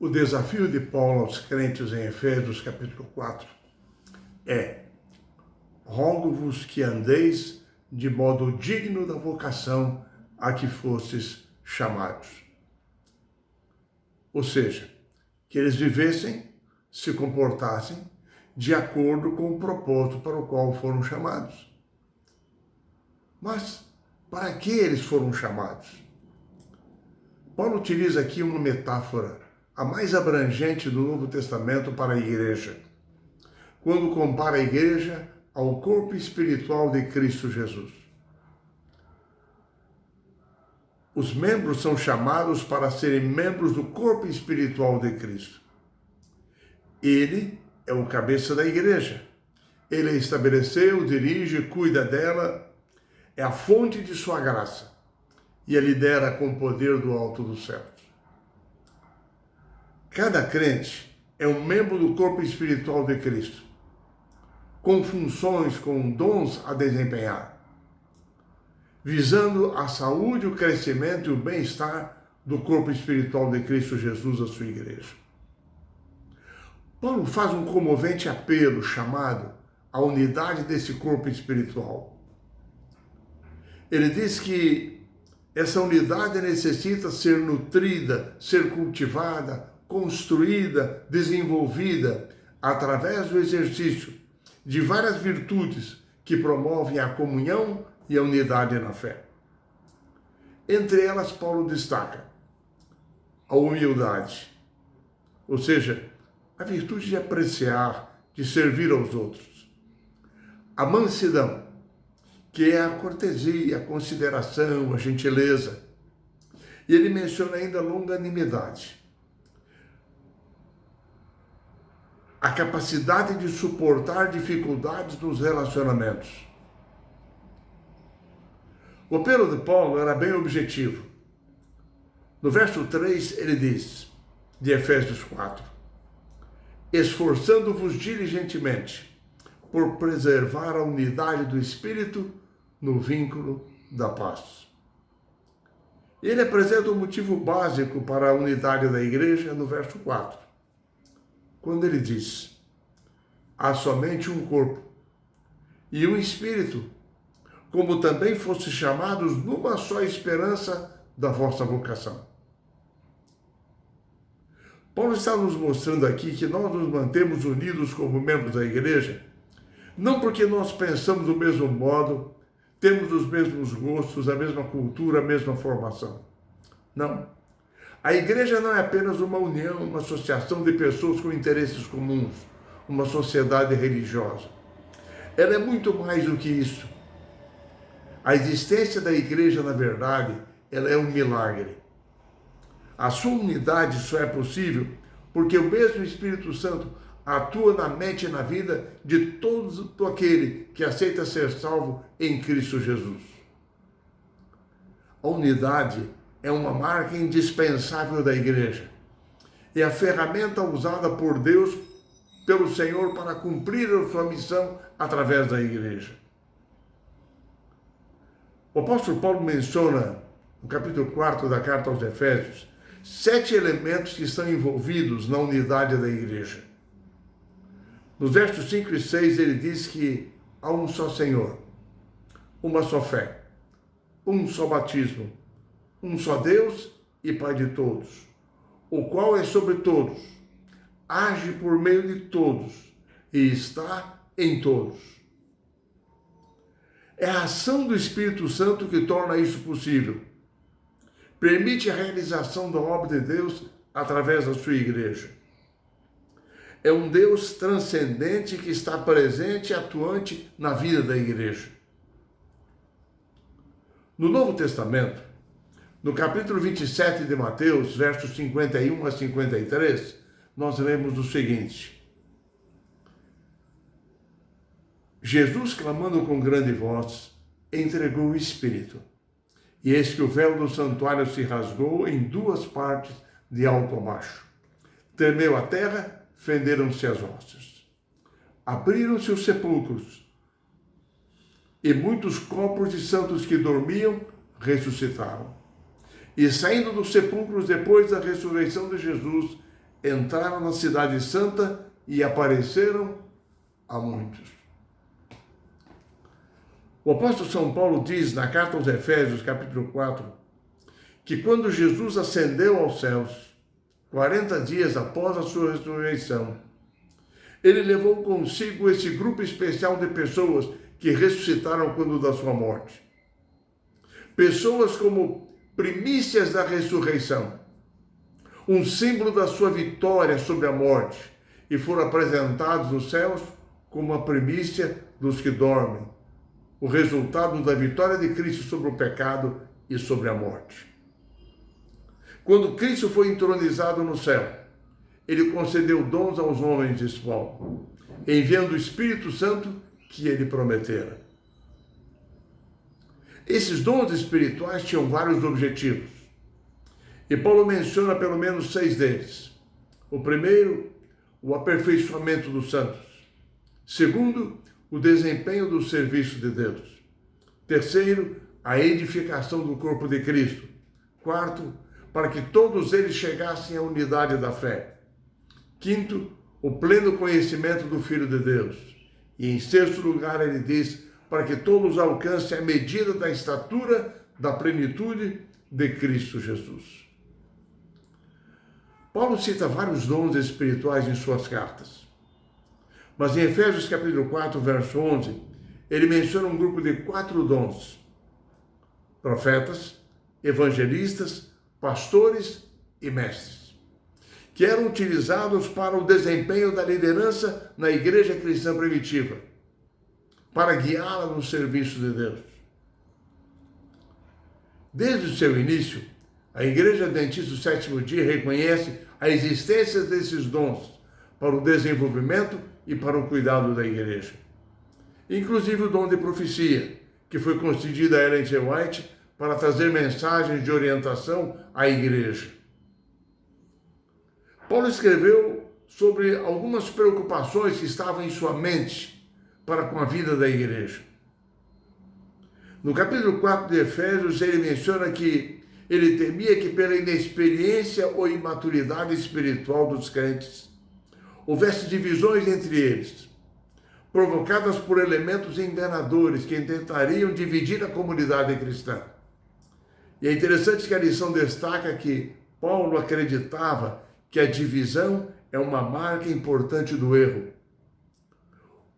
O desafio de Paulo aos crentes em Efésios capítulo 4 é: rogo-vos que andeis de modo digno da vocação a que fostes chamados. Ou seja, que eles vivessem, se comportassem de acordo com o propósito para o qual foram chamados. Mas para que eles foram chamados? Paulo utiliza aqui uma metáfora, a mais abrangente do Novo Testamento para a igreja, quando compara a igreja ao corpo espiritual de Cristo Jesus. Os membros são chamados para serem membros do corpo espiritual de Cristo. Ele é o cabeça da igreja. Ele a estabeleceu, dirige, cuida dela, é a fonte de sua graça e a lidera com o poder do alto dos céus. Cada crente é um membro do corpo espiritual de Cristo, com funções, com dons a desempenhar, visando a saúde, o crescimento e o bem-estar do corpo espiritual de Cristo Jesus, a sua igreja. Paulo faz um comovente apelo chamado à unidade desse corpo espiritual. Ele diz que essa unidade necessita ser nutrida, ser cultivada, construída, desenvolvida através do exercício de várias virtudes que promovem a comunhão e a unidade na fé. Entre elas, Paulo destaca a humildade, ou seja, a virtude de apreciar, de servir aos outros. A mansidão, que é a cortesia, a consideração, a gentileza. E ele menciona ainda a longanimidade, a capacidade de suportar dificuldades nos relacionamentos. O apelo de Paulo era bem objetivo. No verso 3 ele diz, de Efésios 4, esforçando-vos diligentemente por preservar a unidade do Espírito no vínculo da paz. Ele apresenta um motivo básico para a unidade da igreja no verso 4, quando ele diz, há somente um corpo e um Espírito, como também fostes chamados numa só esperança da vossa vocação. Paulo está nos mostrando aqui que nós nos mantemos unidos como membros da igreja, não porque nós pensamos do mesmo modo, temos os mesmos gostos, a mesma cultura, a mesma formação. Não. A igreja não é apenas uma união, uma associação de pessoas com interesses comuns, uma sociedade religiosa. Ela é muito mais do que isso. A existência da igreja, na verdade, ela é um milagre. A sua unidade só é possível porque o mesmo Espírito Santo atua na mente e na vida de todo aquele que aceita ser salvo em Cristo Jesus. A unidade é uma marca indispensável da igreja. É a ferramenta usada por Deus, pelo Senhor, para cumprir a sua missão através da igreja. O apóstolo Paulo menciona, no capítulo 4 da carta aos Efésios, 7 elementos que estão envolvidos na unidade da igreja. Nos versos 5 e 6 ele diz que há um só Senhor, uma só fé, um só batismo, um só Deus e Pai de todos, o qual é sobre todos, age por meio de todos e está em todos. É a ação do Espírito Santo que torna isso possível. Permite a realização da obra de Deus através da sua igreja. É um Deus transcendente que está presente e atuante na vida da igreja. No Novo Testamento, no capítulo 27 de Mateus, versos 51 a 53, nós lemos o seguinte: Jesus, clamando com grande voz, entregou o Espírito. E eis que o véu do santuário se rasgou em 2 partes, de alto a baixo. Tremeu a terra, fenderam-se as hostes. Abriram-se os sepulcros, e muitos corpos de santos que dormiam ressuscitaram. E saindo dos sepulcros depois da ressurreição de Jesus, entraram na cidade santa e apareceram a muitos. O apóstolo São Paulo diz na carta aos Efésios, capítulo 4, que quando Jesus ascendeu aos céus, 40 dias após a sua ressurreição, ele levou consigo esse grupo especial de pessoas que ressuscitaram quando da sua morte. Pessoas como primícias da ressurreição, um símbolo da sua vitória sobre a morte, e foram apresentados nos céus como a primícia dos que dormem, o resultado da vitória de Cristo sobre o pecado e sobre a morte. Quando Cristo foi entronizado no céu, ele concedeu dons aos homens, diz Paulo, enviando o Espírito Santo que ele prometera. Esses dons espirituais tinham vários objetivos, e Paulo menciona pelo menos 6 deles. O primeiro, o aperfeiçoamento dos santos. Segundo, o desempenho do serviço de Deus. Terceiro, a edificação do corpo de Cristo. Quarto, para que todos eles chegassem à unidade da fé. Quinto, o pleno conhecimento do Filho de Deus. E em sexto lugar, ele diz, para que todos alcancem a medida da estatura da plenitude de Cristo Jesus. Paulo cita vários dons espirituais em suas cartas. Mas em Efésios capítulo 4, verso 11, ele menciona um grupo de 4 dons: profetas, evangelistas, pastores e mestres, que eram utilizados para o desempenho da liderança na igreja cristã primitiva, para guiá-la no serviço de Deus. Desde o seu início, a Igreja Adventista do Sétimo Dia reconhece a existência desses dons para o desenvolvimento e para o cuidado da igreja. Inclusive o dom de profecia, que foi concedido a Ellen G. White para trazer mensagens de orientação à igreja. Paulo escreveu sobre algumas preocupações que estavam em sua mente para com a vida da igreja. No capítulo 4 de Efésios, ele menciona que ele temia que pela inexperiência ou imaturidade espiritual dos crentes, houvesse divisões entre eles, provocadas por elementos enganadores que tentariam dividir a comunidade cristã. E é interessante que a lição destaca que Paulo acreditava que a divisão é uma marca importante do erro.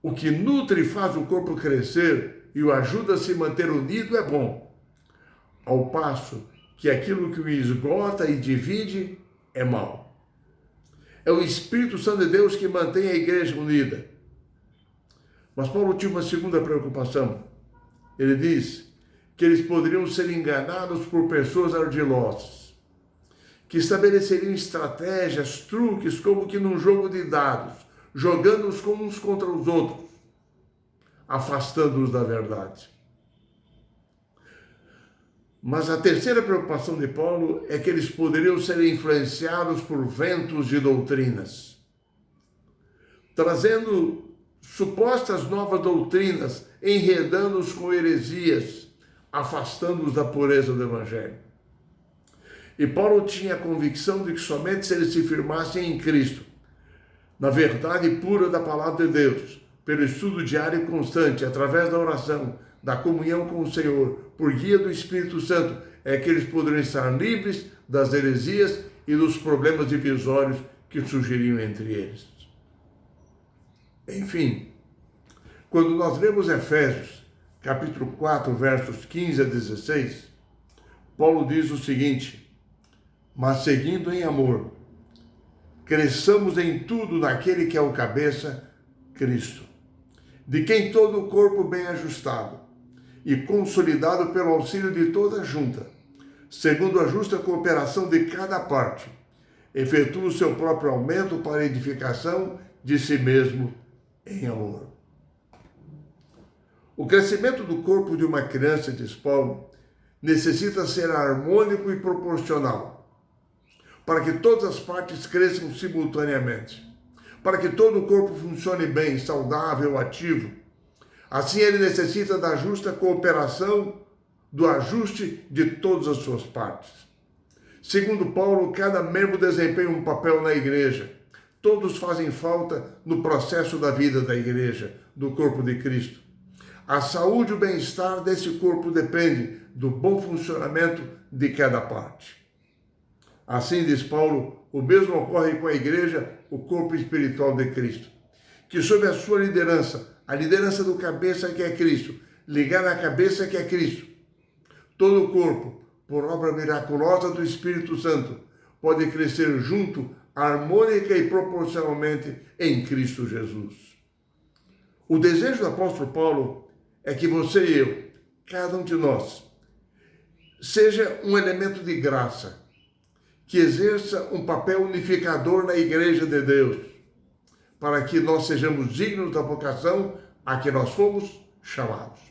O que nutre e faz o corpo crescer e o ajuda a se manter unido é bom, ao passo que aquilo que o esgota e divide é mal. É o Espírito Santo de Deus que mantém a igreja unida. Mas Paulo tinha uma segunda preocupação. Ele diz que eles poderiam ser enganados por pessoas ardilosas, que estabeleceriam estratégias, truques, como que num jogo de dados, jogando-os uns contra os outros, afastando-os da verdade. Mas a terceira preocupação de Paulo é que eles poderiam ser influenciados por ventos de doutrinas, trazendo supostas novas doutrinas, enredando-os com heresias, afastando-os da pureza do Evangelho. E Paulo tinha a convicção de que somente se eles se firmassem em Cristo, na verdade pura da palavra de Deus, pelo estudo diário e constante, através da oração, da comunhão com o Senhor, por guia do Espírito Santo, é que eles poderiam estar livres das heresias e dos problemas divisórios que surgiriam entre eles. Enfim, quando nós lemos Efésios, capítulo 4, versos 15 a 16, Paulo diz o seguinte: mas seguindo em amor, cresçamos em tudo naquele que é o cabeça, Cristo, de quem todo o corpo bem ajustado e consolidado pelo auxílio de toda a junta, segundo a justa cooperação de cada parte, efetua o seu próprio aumento para a edificação de si mesmo em amor. O crescimento do corpo de uma criança, diz Paulo, necessita ser harmônico e proporcional, para que todas as partes cresçam simultaneamente, para que todo o corpo funcione bem, saudável, ativo. Assim ele necessita da justa cooperação, do ajuste de todas as suas partes. Segundo Paulo, cada membro desempenha um papel na igreja. Todos fazem falta no processo da vida da igreja, do corpo de Cristo. A saúde e o bem-estar desse corpo depende do bom funcionamento de cada parte. Assim, diz Paulo, o mesmo ocorre com a igreja, o corpo espiritual de Cristo, que sob a sua liderança, a liderança do cabeça que é Cristo, ligada à cabeça que é Cristo, todo o corpo, por obra miraculosa do Espírito Santo, pode crescer junto, harmônica e proporcionalmente em Cristo Jesus. O desejo do apóstolo Paulo é que você e eu, cada um de nós, seja um elemento de graça, que exerça um papel unificador na igreja de Deus, para que nós sejamos dignos da vocação a que nós fomos chamados.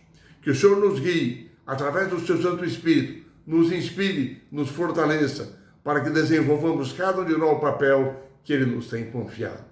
Que o Senhor nos guie, através do seu Santo Espírito, nos inspire, nos fortaleça, para que desenvolvamos cada um de nós o papel que Ele nos tem confiado.